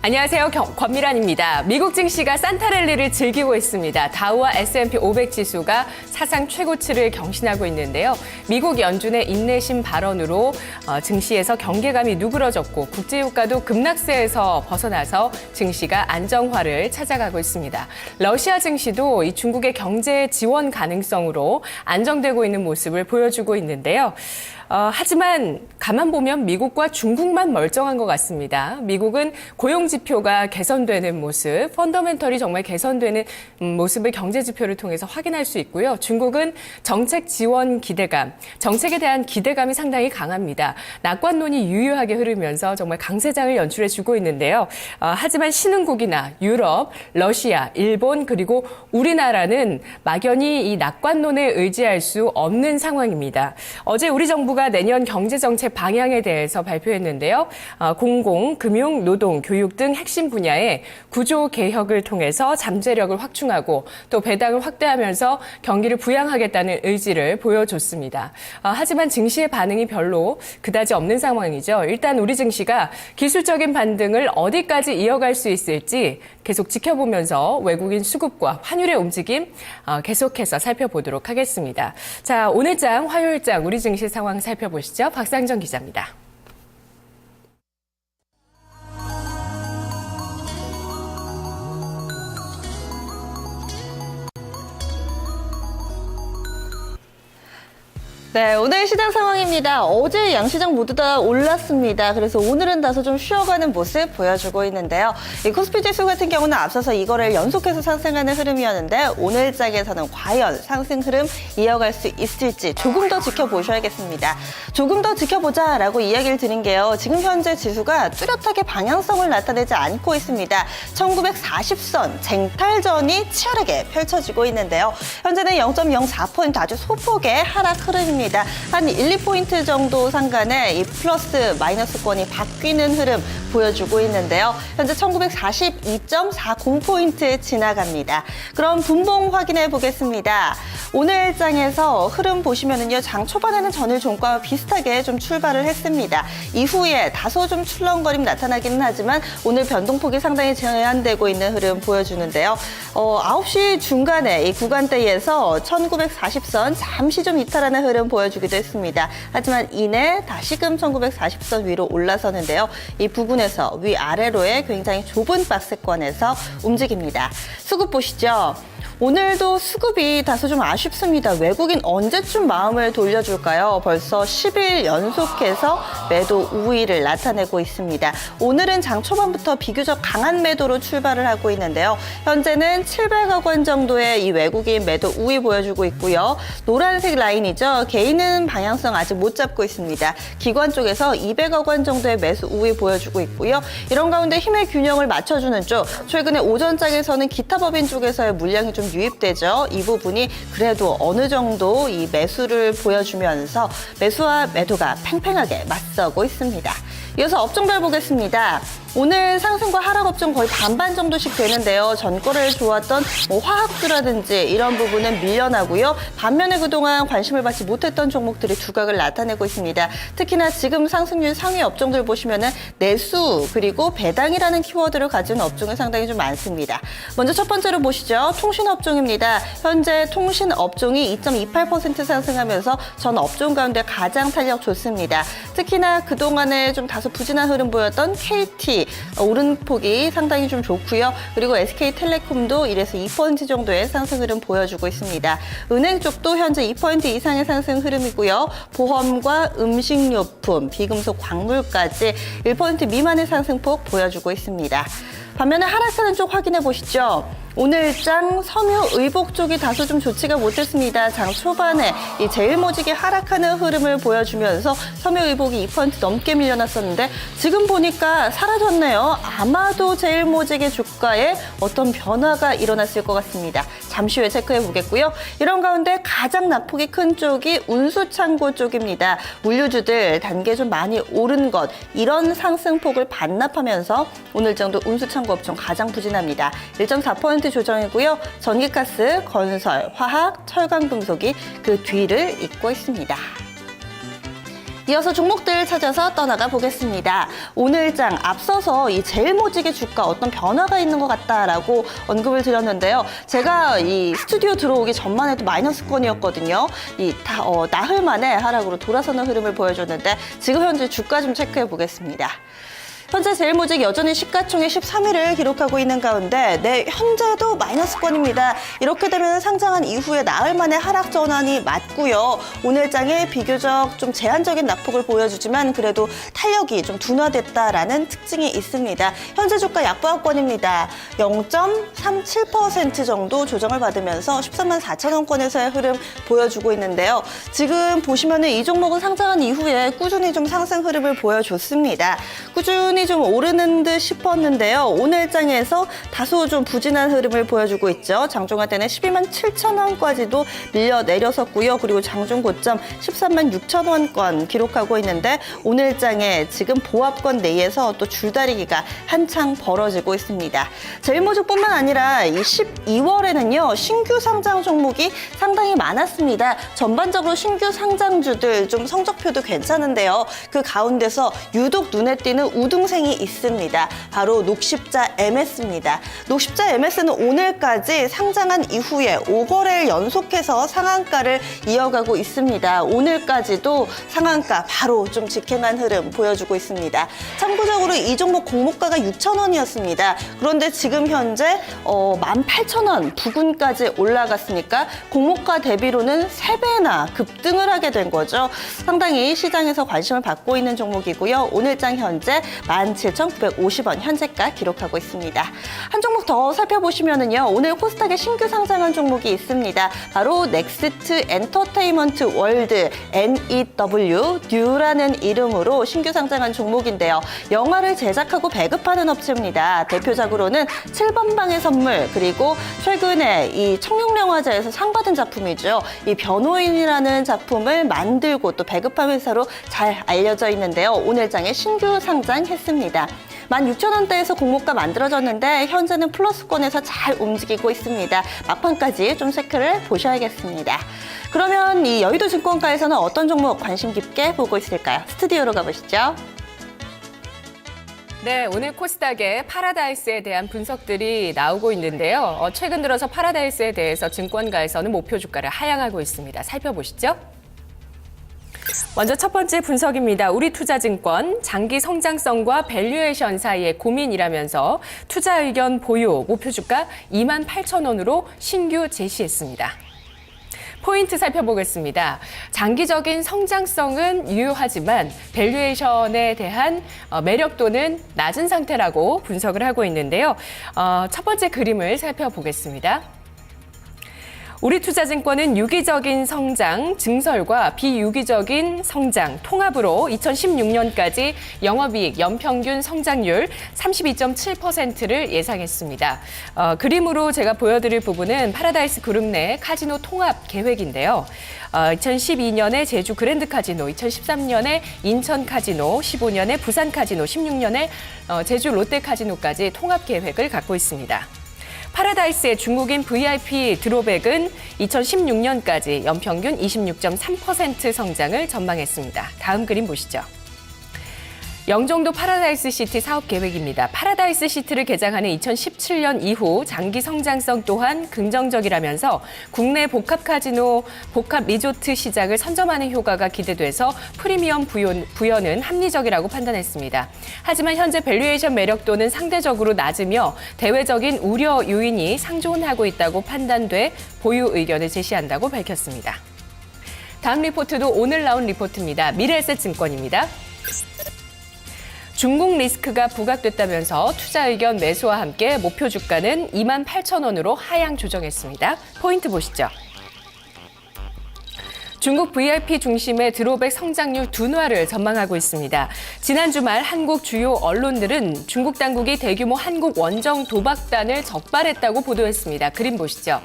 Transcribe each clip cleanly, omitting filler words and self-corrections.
안녕하세요. 권미란입니다. 미국 증시가 산타랠리를 즐기고 있습니다. 다우와 S&P 500 지수가 사상 최고치를 경신하고 있는데요. 미국 연준의 인내심 발언으로 증시에서 경계감이 누그러졌고 국제유가도 급락세에서 벗어나서 증시가 안정화를 찾아가고 있습니다. 러시아 증시도 이 중국의 경제 지원 가능성으로 안정되고 있는 모습을 보여주고 있는데요. 하지만 가만 보면 미국과 중국만 멀쩡한 것 같습니다. 미국은 고용 지표가 개선되는 모습, 펀더멘털이 정말 개선되는 모습을 경제 지표를 통해서 확인할 수 있고요. 중국은 정책 지원 기대감, 정책에 대한 기대감이 상당히 강합니다. 낙관론이 유효하게 흐르면서 정말 강세장을 연출해주고 있는데요. 하지만 신흥국이나 유럽, 러시아, 일본 그리고 우리나라는 막연히 이 낙관론에 의지할 수 없는 상황입니다. 어제 우리 정부가 내년 경제정책 방향에 대해서 발표했는데요. 공공, 금융, 노동, 교육 등 핵심 분야의 구조 개혁을 통해서 잠재력을 확충하고 또 배당을 확대하면서 경기를 부양하겠다는 의지를 보여줬습니다. 하지만 증시의 반응이 별로 그다지 없는 상황이죠. 일단 우리 증시가 기술적인 반등을 어디까지 이어갈 수 있을지 계속 지켜보면서 외국인 수급과 환율의 움직임 계속해서 살펴보도록 하겠습니다. 자, 오늘장 화요일장 우리 증시 상황 살펴보시죠. 박상정 기자입니다. 네, 오늘 시장 상황입니다. 어제 양시장 모두 다 올랐습니다. 그래서 오늘은 다소 좀 쉬어가는 모습 보여주고 있는데요. 이 코스피 지수 같은 경우는 앞서서 이거를 연속해서 상승하는 흐름이었는데 오늘 장에서는 과연 상승 흐름 이어갈 수 있을지 조금 더 지켜보셔야겠습니다. 조금 더 지켜보자라고 이야기를 드린 게요. 지금 현재 지수가 뚜렷하게 방향성을 나타내지 않고 있습니다. 1940선 쟁탈전이 치열하게 펼쳐지고 있는데요. 현재는 0.04포인트 아주 소폭의 하락 흐름입니다. 한 1, 2포인트 정도 상간에 이 플러스 마이너스권이 바뀌는 흐름 보여주고 있는데요. 현재 1942.40포인트 지나갑니다. 그럼 분봉 확인해 보겠습니다. 오늘 장에서 흐름 보시면은요, 장 초반에는 전일 종가와 비슷하게 좀 출발을 했습니다. 이후에 다소 좀 출렁거림 나타나기는 하지만 오늘 변동폭이 상당히 제한되고 있는 흐름 보여주는데요. 9시 중간에 이 구간대에서 1940선 잠시 좀 이탈하는 흐름 보여주기도 했습니다. 하지만 이내 다시금 1940선 위로 올라서는데요. 이 부분에서 위아래로의 굉장히 좁은 박스권에서 움직입니다. 수급 보시죠. 오늘도 수급이 다소 좀 아쉽습니다. 외국인 언제쯤 마음을 돌려줄까요? 벌써 10일 연속해서 매도 우위를 나타내고 있습니다. 오늘은 장 초반부터 비교적 강한 매도로 출발을 하고 있는데요. 현재는 700억 원 정도의 이 외국인 매도 우위 보여주고 있고요. 노란색 라인이죠. 개인은 방향성 아직 못 잡고 있습니다. 기관 쪽에서 200억 원 정도의 매수 우위 보여주고 있고요. 이런 가운데 힘의 균형을 맞춰주는 쪽, 최근에 오전장에서는 기타 법인 쪽에서의 물량이 좀 유입되죠. 이 부분이 그래도 어느 정도 이 매수를 보여주면서 매수와 매도가 팽팽하게 맞서고 있습니다. 이어서 업종별 보겠습니다. 오늘 상승과 하락 업종 거의 반반 정도씩 되는데요. 전거래를 좋았던 화학주라든지 이런 부분은 밀려나고요. 반면에 그동안 관심을 받지 못했던 종목들이 두각을 나타내고 있습니다. 특히나 지금 상승률 상위 업종들 보시면은 내수 그리고 배당이라는 키워드를 가진 업종이 상당히 좀 많습니다. 먼저 첫 번째로 보시죠. 통신 업종입니다. 현재 통신 업종이 2.28% 상승하면서 전 업종 가운데 가장 탄력 좋습니다. 특히나 그동안에 좀 다소 부진한 흐름 보였던 KT 오른폭이 상당히 좀 좋고요. 그리고 SK텔레콤도 1에서 2% 정도의 상승 흐름 보여주고 있습니다. 은행 쪽도 현재 2% 이상의 상승 흐름이고요. 보험과 음식료품, 비금속 광물까지 1% 미만의 상승폭 보여주고 있습니다. 반면에 하락하는 쪽 확인해 보시죠. 오늘 장 섬유의복 쪽이 다소 좀 좋지가 못했습니다. 장 초반에 이 제일모직이 하락하는 흐름을 보여주면서 섬유의복이 2% 넘게 밀려났었는데 지금 보니까 사라졌네요. 아마도 제일모직의 주가에 어떤 변화가 일어났을 것 같습니다. 잠시 후에 체크해 보겠고요. 이런 가운데 가장 낙폭이 큰 쪽이 운수창고 쪽입니다. 물류주들 단계 좀 많이 오른 것, 이런 상승폭을 반납하면서 오늘 정도 운수창고 업종 가장 부진합니다. 1.4% 조정이고요. 전기가스, 건설, 화학, 철강금속이 그 뒤를 잇고 있습니다. 이어서 종목들 찾아서 떠나가 보겠습니다. 오늘장 앞서서 이 제일모직의 주가 어떤 변화가 있는 것 같다라고 언급을 드렸는데요. 제가 이 스튜디오 들어오기 전만 해도 마이너스권이었거든요. 나흘 만에 하락으로 돌아서는 흐름을 보여줬는데 지금 현재 주가 좀 체크해 보겠습니다. 현재 제일모직 여전히 시가총액 13위를 기록하고 있는 가운데 현재도 마이너스권입니다. 이렇게 되면 상장한 이후에 나흘 만에 하락 전환이 맞고요. 오늘장에 비교적 좀 제한적인 낙폭을 보여주지만 그래도 탄력이 좀 둔화됐다라는 특징이 있습니다. 현재 주가 약보합권입니다. 0.37% 정도 조정을 받으면서 13만 4천 원권에서의 흐름 보여주고 있는데요. 지금 보시면은 이 종목은 상장한 이후에 꾸준히 좀 상승 흐름을 보여줬습니다. 꾸준히 좀 오르는 듯 싶었는데요. 오늘장에서 다소 좀 부진한 흐름을 보여주고 있죠. 장중할 때는 12만 7천 원까지도 밀려 내렸었고요. 그리고 장중 고점 13만 6천 원권 기록하고 있는데 오늘장에 지금 보합권 내에서 또 줄다리기가 한창 벌어지고 있습니다. 제일모직뿐만 아니라 이 12월에는요. 신규 상장 종목이 상당히 많았습니다. 전반적으로 신규 상장주들 좀 성적표도 괜찮은데요. 그 가운데서 유독 눈에 띄는 우등생이 있습니다. 바로 녹십자 MS입니다. 녹십자 MS는 오늘까지 상장한 이후에 5거래일 연속해서 상한가를 이어가고 있습니다. 오늘까지도 상한가 바로 좀 직행한 흐름 보여주고 있습니다. 참고적으로 이 종목 공모가가 6,000원이었습니다. 그런데 지금 현재 18,000원 부근까지 올라갔으니까 공모가 대비로는 3배나 급등을 하게 된 거죠. 상당히 시장에서 관심을 받고 있는 종목이고요. 오늘장 현재 17,950원 현재가 기록하고 있습니다. 한 종목 더 살펴보시면은요. 오늘 코스닥에 신규 상장한 종목이 있습니다. 바로 넥스트 엔터테인먼트 월드 NEW 뉴라는 이름으로 신규 상장한 종목인데요. 영화를 제작하고 배급하는 업체입니다. 대표작으로는 7번 방의 선물 그리고 최근에 이 청룡영화제에서 상 받은 작품이죠. 이 변호인이라는 작품을 만들고 또 배급한 회사로 잘 알려져 있는데요. 오늘장에 신규 상장했습니다. 16,000원대에서 공모가 만들어졌는데 현재는 플러스권에서 잘 움직이고 있습니다. 막판까지 좀 체크를 보셔야겠습니다. 그러면 이 여의도증권가에서는 어떤 종목 관심 깊게 보고 있을까요? 스튜디오로 가보시죠. 네, 오늘 코스닥의 파라다이스에 대한 분석들이 나오고 있는데요. 최근 들어서 파라다이스에 대해서 증권가에서는 목표 주가를 하향하고 있습니다. 살펴보시죠. 먼저 첫 번째 분석입니다. 우리투자증권 장기 성장성과 밸류에이션 사이의 고민이라면서 투자 의견 보유 목표 주가 28,000원으로 신규 제시했습니다. 포인트 살펴보겠습니다. 장기적인 성장성은 유효하지만 밸류에이션에 대한 매력도는 낮은 상태라고 분석을 하고 있는데요. 첫 번째 그림을 살펴보겠습니다. 우리투자증권은 유기적인 성장, 증설과 비유기적인 성장, 통합으로 2016년까지 영업이익 연평균 성장률 32.7%를 예상했습니다. 그림으로 제가 보여드릴 부분은 파라다이스 그룹 내 카지노 통합 계획인데요. 2012년에 제주 그랜드 카지노, 2013년에 인천 카지노, 15년에 부산 카지노, 16년에 제주 롯데 카지노까지 통합 계획을 갖고 있습니다. 파라다이스의 중국인 VIP 드로백은 2016년까지 연평균 26.3% 성장을 전망했습니다. 다음 그림 보시죠. 영종도 파라다이스 시티 사업 계획입니다. 파라다이스 시티를 개장하는 2017년 이후 장기 성장성 또한 긍정적이라면서 국내 복합 카지노, 복합 리조트 시장을 선점하는 효과가 기대돼서 프리미엄 부여는 합리적이라고 판단했습니다. 하지만 현재 밸류에이션 매력도는 상대적으로 낮으며 대외적인 우려 요인이 상존하고 있다고 판단돼 보유 의견을 제시한다고 밝혔습니다. 다음 리포트도 오늘 나온 리포트입니다. 미래에셋증권입니다. 중국 리스크가 부각됐다면서 투자 의견 매수와 함께 목표 주가는 28,000원으로 하향 조정했습니다. 포인트 보시죠. 중국 VIP 중심의 드로백 성장률 둔화를 전망하고 있습니다. 지난 주말 한국 주요 언론들은 중국 당국이 대규모 한국 원정 도박단을 적발했다고 보도했습니다. 그림 보시죠.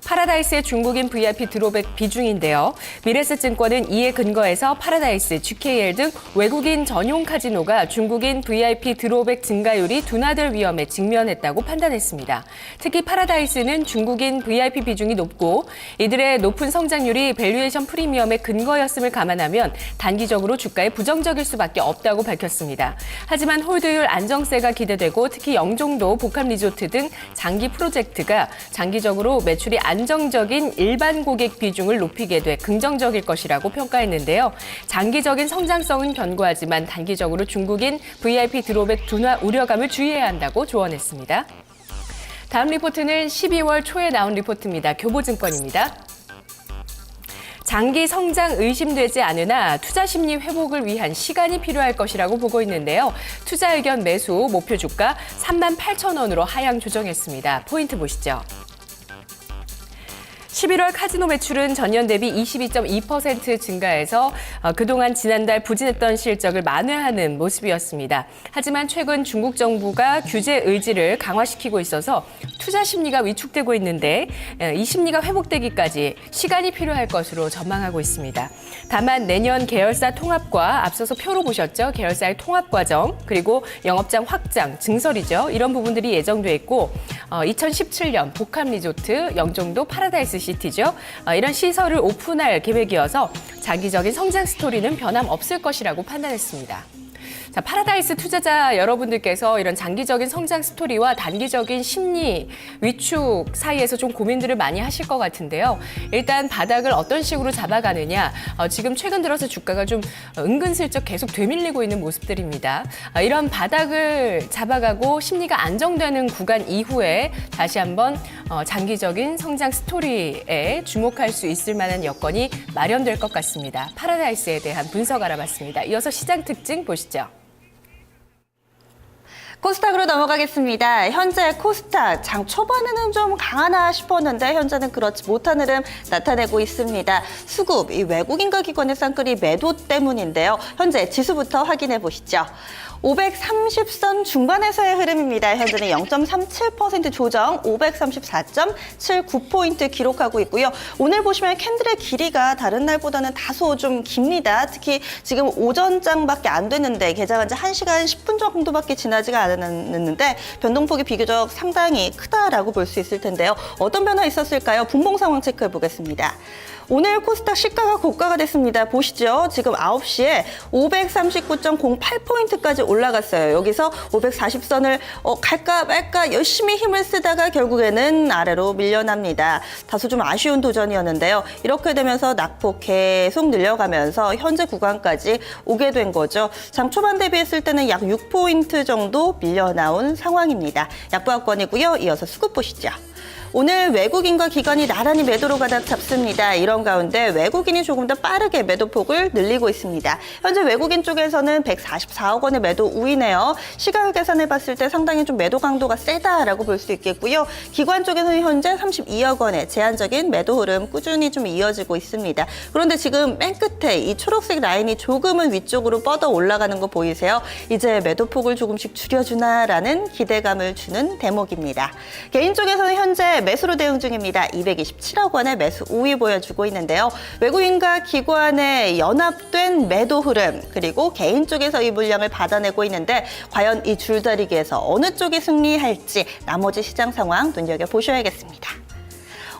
파라다이스의 중국인 VIP 드롭백 비중인데요. 미래에셋증권은 이에 근거해서 파라다이스, GKL 등 외국인 전용 카지노가 중국인 VIP 드롭백 증가율이 둔화될 위험에 직면했다고 판단했습니다. 특히 파라다이스는 중국인 VIP 비중이 높고 이들의 높은 성장률이 밸류에이션 프리미엄의 근거였음을 감안하면 단기적으로 주가에 부정적일 수밖에 없다고 밝혔습니다. 하지만 홀드율 안정세가 기대되고 특히 영종도, 복합 리조트 등 장기 프로젝트가 장기적으로 매출이 안정적인 일반 고객 비중을 높이게 돼 긍정적일 것이라고 평가했는데요. 장기적인 성장성은 견고하지만 단기적으로 중국인 VIP 드롭백 둔화 우려감을 주의해야 한다고 조언했습니다. 다음 리포트는 12월 초에 나온 리포트입니다. 교보증권입니다. 장기 성장 의심되지 않으나 투자 심리 회복을 위한 시간이 필요할 것이라고 보고 있는데요. 투자 의견 매수 목표 주가 38,000원으로 하향 조정했습니다. 포인트 보시죠. 11월 카지노 매출은 전년 대비 22.2% 증가해서 그동안 지난달 부진했던 실적을 만회하는 모습이었습니다. 하지만 최근 중국 정부가 규제 의지를 강화시키고 있어서 투자 심리가 위축되고 있는데 이 심리가 회복되기까지 시간이 필요할 것으로 전망하고 있습니다. 다만 내년 계열사 통합과 앞서서 표로 보셨죠? 계열사의 통합 과정 그리고 영업장 확장, 증설이죠. 이런 부분들이 예정돼 있고 2017년 복합 리조트, 영종도 파라다이스 시티죠. 이런 시설을 오픈할 계획이어서 장기적인 성장 스토리는 변함없을 것이라고 판단했습니다. 자, 파라다이스 투자자 여러분들께서 이런 장기적인 성장 스토리와 단기적인 심리 위축 사이에서 좀 고민들을 많이 하실 것 같은데요. 일단 바닥을 어떤 식으로 잡아가느냐, 지금 최근 들어서 주가가 좀 은근슬쩍 계속 되밀리고 있는 모습들입니다. 이런 바닥을 잡아가고 심리가 안정되는 구간 이후에 다시 한번 장기적인 성장 스토리에 주목할 수 있을 만한 여건이 마련될 것 같습니다. 파라다이스에 대한 분석 알아봤습니다. 이어서 시장 특징 보시죠. 코스닥으로 넘어가겠습니다. 현재 코스닥 장 초반에는 좀 강하나 싶었는데 현재는 그렇지 못한 흐름 나타내고 있습니다. 수급, 이 외국인과 기관의 쌍끌이 매도 때문인데요. 현재 지수부터 확인해 보시죠. 530선 중반에서의 흐름입니다. 현재는 0.37% 조정, 534.79포인트 기록하고 있고요. 오늘 보시면 캔들의 길이가 다른 날보다는 다소 좀 깁니다. 특히 지금 오전장밖에 안 됐는데 개장한 지 1시간 10분 정도밖에 지나지가 않았는데 변동폭이 비교적 상당히 크다라고 볼 수 있을 텐데요. 어떤 변화 있었을까요? 분봉 상황 체크해 보겠습니다. 오늘 코스닥 시가가 고가가 됐습니다. 보시죠. 지금 9시에 539.08포인트까지 올라갔어요. 여기서 540선을 갈까 말까 열심히 힘을 쓰다가 결국에는 아래로 밀려납니다. 다소 좀 아쉬운 도전이었는데요. 이렇게 되면서 낙폭 계속 늘려가면서 현재 구간까지 오게 된 거죠. 장 초반 대비했을 때는 약 6포인트 정도 밀려나온 상황입니다. 약보합권이고요. 이어서 수급 보시죠. 오늘 외국인과 기관이 나란히 매도로 가닥 잡습니다. 이런 가운데 외국인이 조금 더 빠르게 매도폭을 늘리고 있습니다. 현재 외국인 쪽에서는 144억 원의 매도 우위네요. 시가를 계산해 봤을 때 상당히 좀 매도 강도가 세다라고 볼 수 있겠고요. 기관 쪽에서는 현재 32억 원의 제한적인 매도 흐름 꾸준히 좀 이어지고 있습니다. 그런데 지금 맨 끝에 이 초록색 라인이 조금은 위쪽으로 뻗어 올라가는 거 보이세요? 이제 매도폭을 조금씩 줄여주나라는 기대감을 주는 대목입니다. 개인 쪽에서는 현재 매수로 대응 중입니다. 227억 원의 매수 우위 보여주고 있는데요. 외국인과 기관의 연합된 매도 흐름 그리고 개인 쪽에서 이 물량을 받아내고 있는데 과연 이 줄다리기에서 어느 쪽이 승리할지 나머지 시장 상황 눈여겨보셔야겠습니다.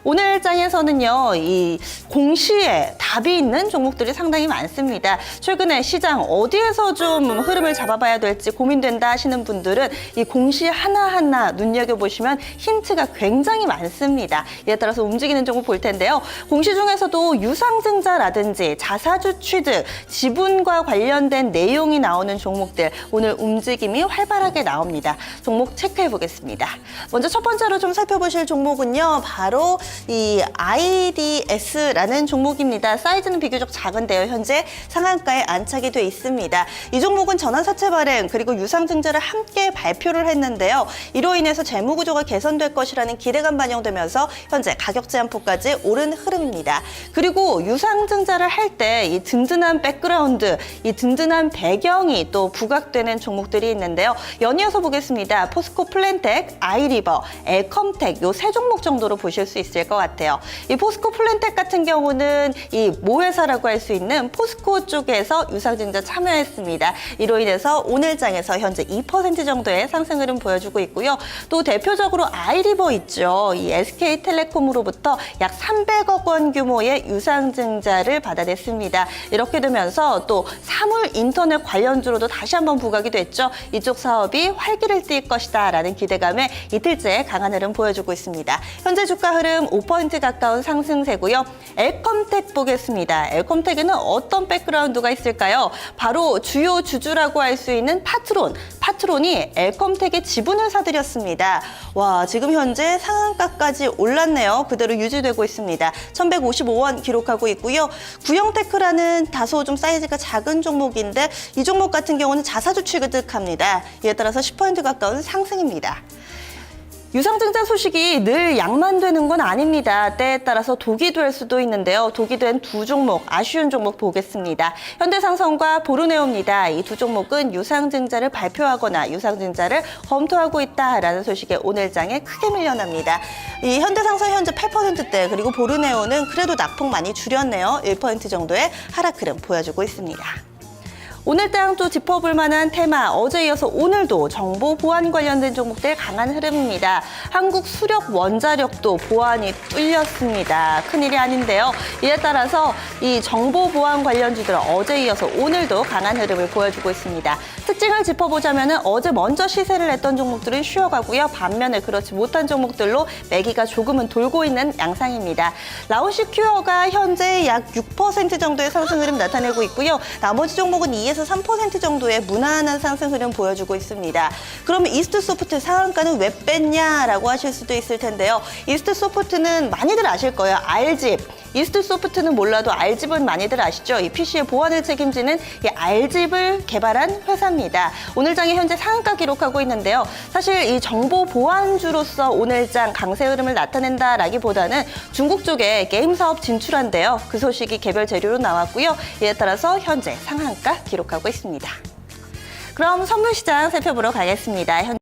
오늘 장에서는요, 이 공시에 답이 있는 종목들이 상당히 많습니다. 최근에 시장 어디에서 좀 흐름을 잡아봐야 될지 고민된다 하시는 분들은 이 공시 하나하나 눈여겨보시면 힌트가 굉장히 많습니다. 이에 따라서 움직이는 종목 볼 텐데요. 공시 중에서도 유상증자라든지 자사주 취득, 지분과 관련된 내용이 나오는 종목들 오늘 움직임이 활발하게 나옵니다. 종목 체크해 보겠습니다. 먼저 첫 번째로 좀 살펴보실 종목은요, 바로 이 IDS라는 종목입니다. 사이즈는 비교적 작은데요. 현재 상한가에 안착이 돼 있습니다. 이 종목은 전환사채 발행 그리고 유상증자를 함께 발표를 했는데요. 이로 인해서 재무구조가 개선될 것이라는 기대감 반영되면서 현재 가격 제한폭까지 오른 흐름입니다. 그리고 유상증자를 할 때 이 든든한 백그라운드, 이 든든한 배경이 또 부각되는 종목들이 있는데요. 연이어서 보겠습니다. 포스코 플랜텍, 아이리버, 엘컴텍 요 세 종목 정도로 보실 수 있을 될 것 같아요. 이 포스코 플랜텍 같은 경우는 이 모회사라고 할 수 있는 포스코 쪽에서 유상증자 참여했습니다. 이로 인해서 오늘 장에서 현재 2% 정도의 상승 흐름 보여주고 있고요. 또 대표적으로 아이리버 있죠. 이 SK텔레콤으로부터 약 300억 원 규모의 유상증자를 받아냈습니다. 이렇게 되면서 또 사물 인터넷 관련주로도 다시 한번 부각이 됐죠. 이쪽 사업이 활기를 띨 것이다 라는 기대감에 이틀째 강한 흐름 보여주고 있습니다. 현재 주가 흐름 5% 가까운 상승세고요. 엘컴텍 보겠습니다. 엘컴텍에는 어떤 백그라운드가 있을까요? 바로 주요 주주라고 할 수 있는 파트론이 엘컴텍의 지분을 사들였습니다. 와, 지금 현재 상한가까지 올랐네요. 그대로 유지되고 있습니다. 1155원 기록하고 있고요. 구형테크라는 다소 좀 사이즈가 작은 종목인데 이 종목 같은 경우는 자사주 취득합니다. 이에 따라서 10% 가까운 상승입니다. 유상증자 소식이 늘 양만 되는 건 아닙니다. 때에 따라서 독이 될 수도 있는데요. 독이 된 두 종목, 아쉬운 종목 보겠습니다. 현대상선과 보르네오입니다. 이 두 종목은 유상증자를 발표하거나 유상증자를 검토하고 있다라는 소식에 오늘 장에 크게 밀려납니다. 이 현대상선 현재 8%대, 그리고 보르네오는 그래도 낙폭 많이 줄였네요. 1% 정도의 하락 흐름 보여주고 있습니다. 오늘 장 또 짚어볼 만한 테마, 어제 이어서 오늘도 정보 보안 관련된 종목들 강한 흐름입니다. 한국 수력 원자력도 보안이 뚫렸습니다. 큰일이 아닌데요. 이에 따라서 이 정보 보안 관련주들 어제 이어서 오늘도 강한 흐름을 보여주고 있습니다. 특징을 짚어보자면 어제 먼저 시세를 냈던 종목들은 쉬어가고요. 반면에 그렇지 못한 종목들로 매기가 조금은 돌고 있는 양상입니다. 라온시큐어가 현재 약 6% 정도의 상승 흐름 나타내고 있고요. 나머지 종목은 2에서 3% 정도의 무난한 상승 흐름 보여주고 있습니다. 그러면 이스트소프트 상한가는 왜 뺐냐라고 하실 수도 있을 텐데요. 이스트소프트는 많이들 아실 거예요. R집. 이스트소프트는 몰라도 R집은 많이들 아시죠? 이 PC의 보안을 책임지는 이 R집을 개발한 회사입니다. 오늘 장에 현재 상한가 기록하고 있는데요. 사실 이 정보 보안주로서 오늘 장 강세 흐름을 나타낸다라기보다는 중국 쪽에 게임 사업 진출한대요. 그 소식이 개별 재료로 나왔고요. 이에 따라서 현재 상한가 기록하고 있습니다. 그럼 선물 시장 살펴보러 가겠습니다.